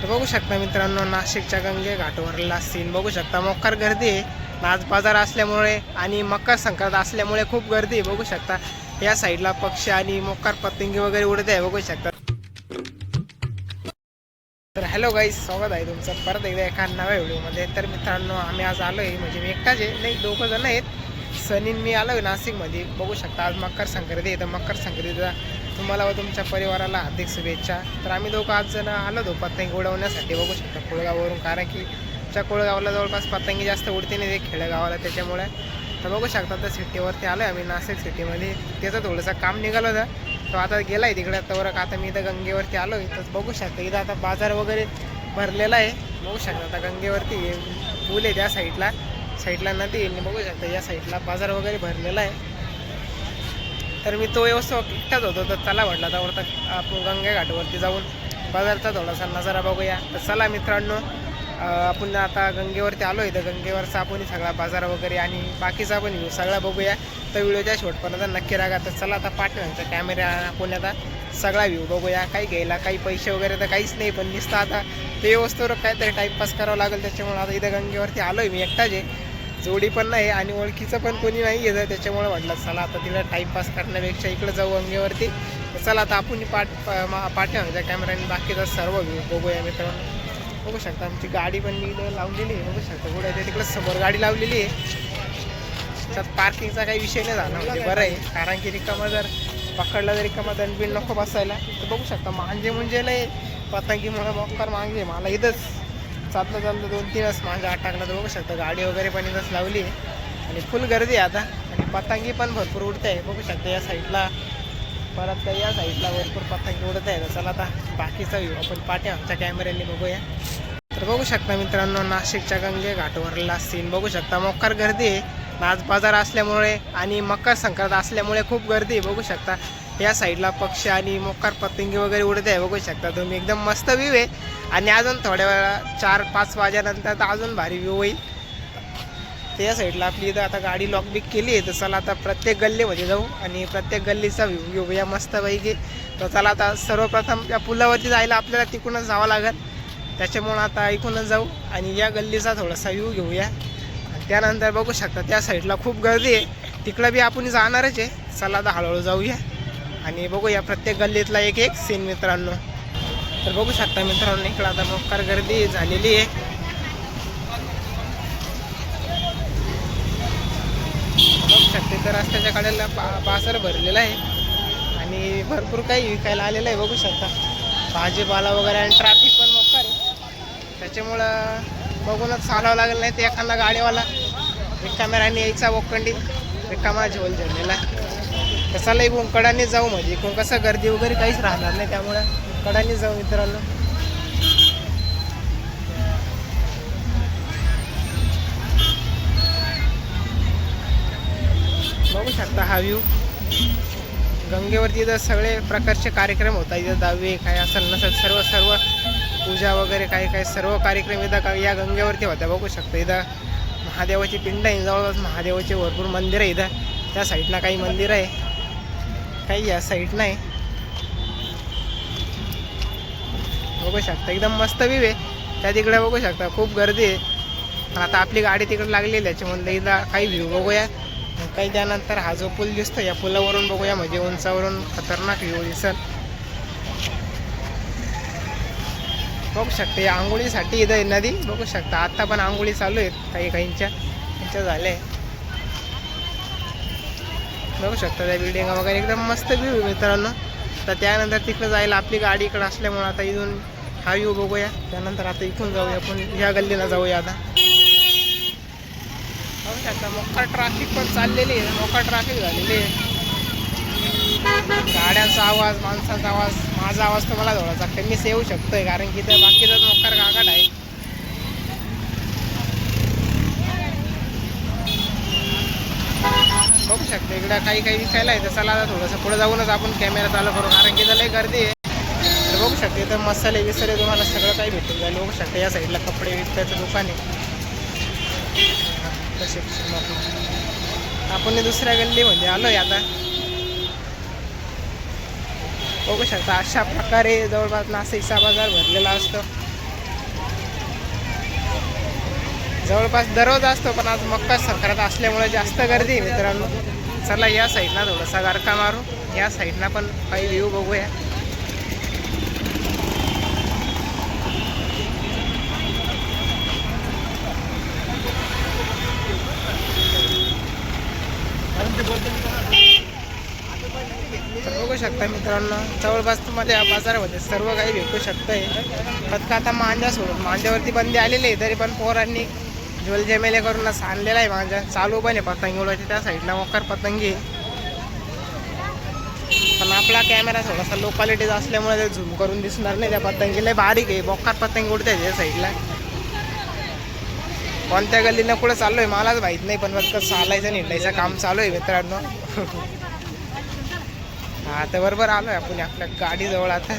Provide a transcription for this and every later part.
तर बघू शकता मित्रांनो, नाशिकच्या गंगे घाटवरला सीन बघू शकता. मोकार गर्दी आहे. आज बाजार असल्यामुळे आणि मकर संक्रांत असल्यामुळे खूप गर्दी आहे. बघू शकता या साईडला पक्षी आणि मोकार पतंगी वगैरे उडत आहे. बघू शकता. तर हॅलो गाईज, स्वागत आहे तुमचं परत एकदा एका नव्या व्हिडिओमध्ये. तर मित्रांनो, आम्ही आज आलो आहे, म्हणजे मी एकटाच आहे, नाही दोघं जण आहेत. सनीन मी आलो आहे नाशिकमध्ये. बघू शकता आज मकर संक्रांती आहे. तर मकर संक्रांतीचा तुम्हाला व तुमच्या परिवाराला हार्दिक शुभेच्छा. तर आम्ही दोघं आज जण आलो होतो पतंगी उडवण्यासाठी. बघू शकता कोळगाववरून, कारण की त्या कोळगावला जवळपास पतंगी जास्त उडते नाही ते खेडेगावाला, त्याच्यामुळे. तर बघू शकता तर सिटीवरती आलो आहे आम्ही नाशिक सिटीमध्ये. त्याचं थोडंसं काम निघालं होतं, तो आता गेला आहे तिकडे. तर आता मी इथं गंगेवरती आलो आहे. तर बघू शकता इथं आता बाजार वगैरे भरलेला आहे. बघू शकता आता गंगेवरती पूल आहे, त्या साईडला नदी आहे. बघू शकता या साईडला बाजार वगैरे भरलेला आहे. तर मी तो व्यवस्था एकटाच होतो, तर चला म्हटलं आता आपण गंगे घाटावरती जाऊन बाजारचा थोडासा नजारा बघूया. तर चला मित्रांनो, आपण आता गंगेवरती आलो आहे. तर गंगेवरचा आपण सगळा बाजार वगैरे आणि बाकीचा पण व्ह्यू सगळा बघूया. तर व्हिडिओच्या शेवटपर्यंत नक्की राहा. तर चला आता पाठवायचा कॅमेरा आपण आता सगळा व्ह्यू बघूया. काही घ्यायला काही पैसे वगैरे तर काहीच नाही, पण नुसतं आता ते वस्तूवर काहीतरी टाईमपास करावं लागेल. त्याच्यामुळे आता इथं गंगेवरती आलो आहे मी एकटाच आहे, जोडी पण नाही आणि ओळखीचं पण कोणी नाही आहे. त्याच्यामुळे म्हटलं चला आता तिला टाईमपास करण्यापेक्षा इकडे जाऊ गंगेवरती. तर चला आता आपण पाठवायचा कॅमेराने बाकीचा सर्व व्ह्यू बघूया मित्रांनो. बघू शकता आमची गाडी पण मी लावलेली आहे. बघू शकता कुठे आहे तिकडे समोर गाडी लावलेली आहे. त्यात पार्किंगचा काही विषय नाही झाला, म्हणजे बरं आहे, कारण की रिकामा जर पकडला जर रिकामा दंडबिल नको बसायला. तर बघू शकता म्हणजे नाही पतंगी मला मोकार मागे मला इथंच चालतं 2-3 मांजा टाकला. तर बघू शकता गाडी वगैरे पण इथंच लावली आहे आणि फुल गर्दी आहे आता, आणि पतंगी पण भरपूर उडते आहे. बघू शकता या साईडला परत या साईडला भरपूर पतंगी उडत आहे. तर चला आता बाकीचा व्ह्यू आपण आमच्या कॅमेऱ्याने बघूया. तर बघू शकता मित्रांनो, नाशिकच्या गंगे घाटावरला सीन बघू शकता. मोकार गर्दी आहे. आज बाजार असल्यामुळे आणि मकर संक्रांत असल्यामुळे खूप गर्दी आहे. बघू शकता या साईडला पक्षी आणि मोकार पतंगी वगैरे उडत आहे. बघू शकता तुम्ही, एकदम मस्त व्ह्यू आहे. आणि अजून थोड्या वेळा 4-5 वाजेनंतर तर अजून भारी व्ह्यू होईल. त्या साईडला आपली इथं आता गाडी लॉकबिक केली आहे. तर चला आता प्रत्येक गल्लीमध्ये जाऊ आणि प्रत्येक गल्लीचा व्ह्यू घेऊया मस्तपैकी. तर चला आता सर्वप्रथम त्या पुलावरती जायला आपल्याला तिकडूनच जावं लागेल, त्याच्यामुळं आता इकडूनच जाऊ आणि या गल्लीचा थोडासा व्ह्यू घेऊया. त्यानंतर बघू शकता त्या साईडला खूप गर्दी आहे, तिकडं बी आपण जाणारच आहे. चला आता हळूहळू जाऊया आणि बघूया प्रत्येक गल्लीतला एक सीन मित्रांनो. तर बघू शकता मित्रांनो, इकडं आता मोकार गर्दी झालेली आहे. बघू शकते तर रस्त्याच्या कडेला बाजार भरलेला आहे आणि भरपूर काही विकायला आलेलं आहे. बघू शकता भाजीपाला वगैरे, आणि ट्रॅफिक पण मोकार आहे, त्याच्यामुळं बघूनच चालावं लागेल, नाही तर एखादा गाडीवाला कॅमेराने यायचा वोकंडीत रिकामा झोल झेललेला. कसाला इकडून कडाने जाऊ, म्हणजे इकडून कसं गर्दी वगैरे काहीच राहणार नाही, त्यामुळे कडाने जाऊ मित्रांनो. बघू शकता हा व्ह्यू गंगेवरती. इथं सगळे प्रकारचे कार्यक्रम होतात. इथं दहावी काय असेल नसेल सर्व पूजा वगैरे काही सर्व कार्यक्रम इथं या गंगेवरती होत्या. बघू शकता इथं महादेवाची पिंड आहे, जवळपास महादेवाचे भरपूर मंदिर आहे. इथं त्या साईडला काही मंदिर आहे, काही या साईडला आहे. बघू शकता एकदम मस्त व्ह्यू आहे. त्या तिकडे बघू शकता खूप गर्दी आहे. आता आपली गाडी तिकडे लागलेली, त्याच्यामधलं इथं काही व्ह्यू बघूया. काही त्यानंतर हा जो पूल दिसतो या पुलावरून बघूया, म्हणजे उंचावरून खतरनाक व्ह्यू दिसेल. बघू शकता या आंघोळीसाठी इथं नदी. बघू शकता आता पण आंघोळी चालू आहेत काहींच्या झाल्या. बघू शकता त्या बिल्डिंग वगैरे, एकदम मस्त व्ह्यू मित्रांनो. तर त्यानंतर तिकडं जायला आपली गाडी इकडं असल्यामुळे आता इथून हा व्ह्यू बघूया. त्यानंतर आता इथून जाऊया आपण ह्या गल्लीला जाऊया. आता बघू शकता मोकार ट्रॅफिक पण चाललेली आहे, मोकार ट्रॅफिक झालेली आहे. गाड्यांचा आवाज, माणसाचा आवाज, माझा आवाज तर मला थोडासा कमीच येऊ शकतोय, कारण की त्या बाकीचाच मोकार गागाट आहे. बघू शकता इकडं काही विकायला आहे. तर चला आता थोडंसं पुढे जाऊनच आपण कॅमेरा चालू करू, कारण की त्याला गर्दी आहे. तर बघू शकता इथं मसाले विसाले तुम्हाला सगळं काही भेटून जाईल. बघू शकता या साईडला कपडे विकण्याचं दुकान आहे. तसे आपण दुसऱ्या गल्लीमध्ये आलो आहे आता. बघू शकता अशा प्रकारे जवळपास नाशिकचा बाजार भरलेला असतो. जवळपास दररोज असतो, पण आज मकर संक्रांत असल्यामुळे जास्त गर्दी आहे मित्रांनो. चला या साईडला थोडासा गारका मारू, या साईडला पण काही व्ह्यू बघूया. बघू शकता मित्रांनो, जवळपास तुम्हाला या बाजारामध्ये सर्व काही भेटू शकतंय. फक्त आता मांजा सोडून मांजावरती बंदी आलेली आहे, तरी पण पोरांनी झोल जमेले करून आणलेला आहे मांजा. चालू पण आहे पतंगी उडवायची, त्या साईडला मकर पतंगी. पण आपला कॅमेरा थोडासा लो क्वालिटीचा असल्यामुळे ते झूम करून दिसणार नाही. त्या पतंगीला बारीक आहे, बोकार पतंग उडते त्या साईडला. कोणत्या गल्लीनं कुठं चालू आहे मलाच माहीत नाही, पण फक्त चालायचं निंडायचं काम चालू आहे मित्रांनो. हा तर बरोबर आलो आहे आपण आपल्या गाडीजवळ. आता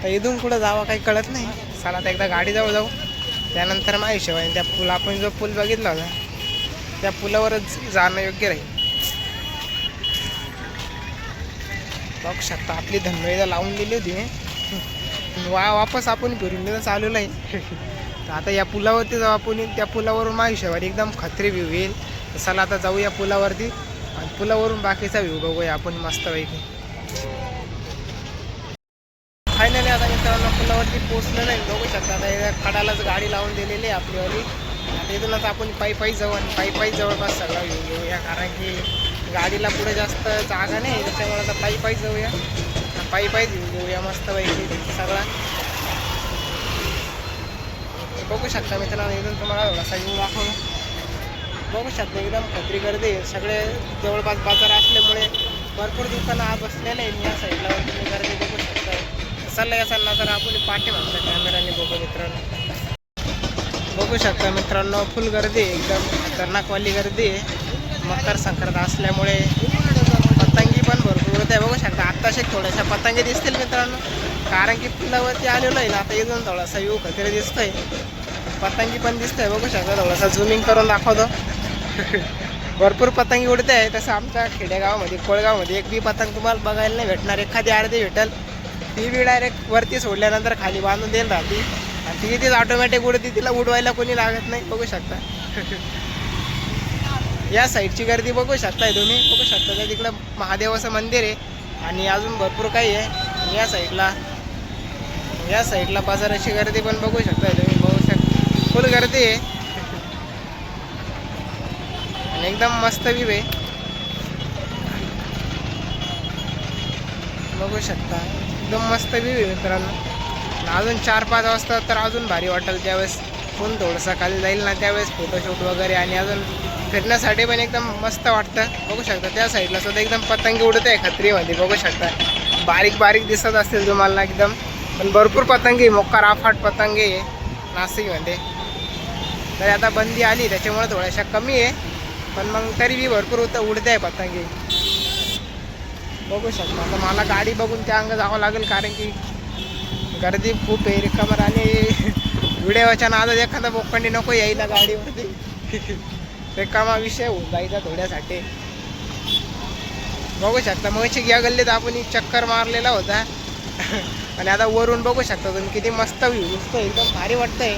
तर इथून कुठं जावं काही कळत नाही. चला आता एकदा गाडीजवळ जाऊ, त्यानंतर माझ्या हिशोबाने त्या पूल, आपण जो पूल बघितला होता त्या पुलावरच जाणं योग्य राहील. बघू शकता आपली धनवेदा लावून दिली होती, वापस आपण फिरून दिलं चालू नाही. तर आता या पुलावरती जाऊ आपण, त्या पुलावरून माझ्या हिशोबाने एकदम खत्री व्ह्यू येईल. तर चला आता जाऊ या पुलावरती आणि पुलावरून बाकीचा व्ह्यू बघूया आपण मस्तपैकी. फायनली आता मित्रांनो पुलावरती पोचलेलं आहे. बघू शकता आता कडालाच गाडी लावून दिलेली आहे आपलीवाली. आता इथूनच आपण पायी जाऊ आणि पायी जवळपास सगळा व्ह्यू घेऊया, कारण की गाडीला पुढे जास्त जागा नाही, त्याच्यामुळे आता पायी जाऊया, पायी व्ह्यू घेऊया मस्तपैकी सगळा. बघू शकता मित्रांनो, इथून तुम्हाला थोडासा व्ह्यू दाखवून. बघू शकता एकदम खत्री गर्दी आहे. सगळे जवळपास बाजार असल्यामुळे भरपूर दुकानं आज बसलेले आहे. या साईडला तुम्ही गर्दी बघू शकता. चला या सल्ला तर आपण पाठीमागच्या कॅमेराने बघू मित्रांनो. बघू शकता मित्रांनो, फुल गर्दी आहे, एकदम खतरनाकवाली गर्दी आहे. मकर संक्रांत असल्यामुळे पतंगी पण भरपूर होत आहे. बघू शकता आत्ताशे थोड्याशा पतंगी दिसतील मित्रांनो, कारण की पुलावरती आलेलो आहे ना. आता इथून थोडासा व्ह्यू खतरे दिसतोय, पतंगी पण दिसतंय. बघू शकता थोडासा झुमिंग करून दाखवतो. भरपूर पतंगी उडते आहे. तसं आमच्या खेडेगावामध्ये कोळगावमध्ये एक बी पतंग तुम्हाला बघायला नाही भेटणार, एखादी अर्धी भेटेल. ती बी डायरेक्ट वरती सोडल्यानंतर खाली बांधून देईल राहती आणि ती तीच ऑटोमॅटिक उडती, तिला उडवायला कोणी लागत नाही. बघू शकता या साईडची गर्दी बघू शकताय तुम्ही. बघू शकता त्या तिकडं महादेवाचं मंदिर आहे आणि अजून भरपूर काही आहे. या साईडला बाजाराची गर्दी पण बघू शकताय तुम्ही. बघू शकता फुल गर्दी आहे आणि एकदम मस्त व्ह्यू आहे. बघू शकता एकदम मस्त व्ह्यू आहे मित्रांनो. अजून 4-5 वाजता तर अजून भारी वाटेल, त्यावेळेस ऊन थोडंसं खाली जाईल ना, त्यावेळेस फोटोशूट वगैरे आणि अजून फिरण्यासाठी पण एकदम मस्त वाटतं. बघू शकता त्या साईडला सुद्धा एकदम पतंगी उडत आहे खत्रीमध्ये. बघू शकता बारीक दिसत असतील तुम्हाला एकदम, पण भरपूर पतंगी, मोकार आफाट पतंगी आहे नाशिकमध्ये. तर आता बंदी आली त्याच्यामुळे थोड्याशा कमी आहे, पण मग तरी बी भरपूर उडते आहे पतंगी. बघू शकता आता मला गाडी बघून त्या अंग जावं लागेल, कारण की गर्दी खूप आहे. रिकामर आणि व्हिडिओच्या नादात एखादा बोकंडी नको यायला गाडीवरती, रिकामा विषय होऊन जायचा थोड्यासाठी. बघू शकता मग या गल्लीत आपण चक्कर मारलेला होता आणि आता वरून बघू शकता तुम्ही किती मस्त व्ह्यू दिसतो, एकदम भारी वाटतंय.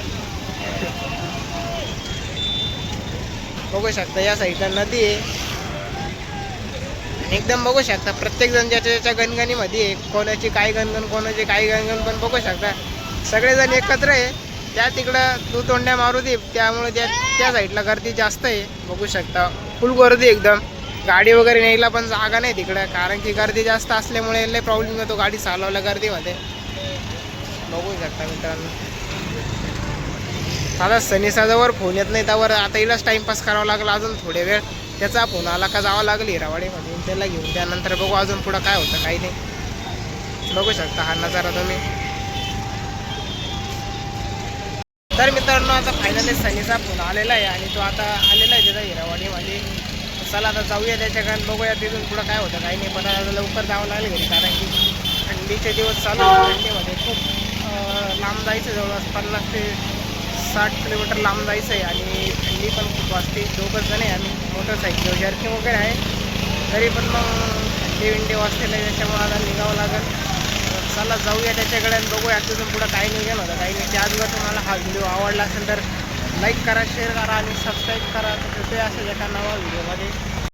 बघू शकता या साईडला नदी आहे आणि एकदम बघू शकता प्रत्येक जण ज्याच्या गणगणीमध्ये आहे. कोणाची काय गणगण, कोणाची काय गणगण, पण बघू शकता सगळेजण एकत्र आहे. त्या तिकडं दुतोंड्या मारुती, त्यामुळे त्या साईडला गर्दी जास्त आहे. बघू शकता फुल गर्दी एकदम. गाडी वगैरे न्यायला पण जागा नाही तिकडं, कारण की गर्दी जास्त असल्यामुळे लय प्रॉब्लेम येतो गाडी चालवल्या गर्दीमध्ये. बघू शकता मित्रांनो आता सनीसाजवळ फोन येत नाही, त्यावर आता हिलाच टाईमपास करावा लागला अजून थोडे वेळ. त्याचा फोन आला का जावं लागेल हिरावाडीमध्ये, त्याला घेऊन त्यानंतर बघू अजून पुढं काय होतं काही नाही. बघू शकता हा नजारा तुम्ही. तर मित्रांनो आता फायनली सनीचा फोन आलेला आहे आणि तो आता आलेला आहे त्याचा हिरावाडीमध्ये. चला आता जाऊया त्याच्याकडे, बघूया तिथून पुढं काय होतं काही नाही. पण आता लवकर जावं लागेल घरी, कारण की थंडीचे दिवस चालू आहेत. थंडीमध्ये खूप लांब जायचं, जवळपास 50 ते 60 किलोमीटर लांब जायचं आहे आणि थंडी पण खूप वाजते. 2 जण आहे आणि मोटरसायकल जर्किंग वगैरे आहे, तरी पण मग थंडी वाजतेलं आहे, त्याच्यामुळे आता निघावं लागेल. चला जाऊया त्याच्याकडे आणि बघूया तिथून पुढं काही नाही गेलं होतं काही नाही. त्याचवर तुम्हाला हा व्हिडिओ आवडला असेल तर लाईक करा, शेअर करा आणि सबस्क्राईब करा. तर भेटूया अशाच एका नवा व्हिडिओमध्ये.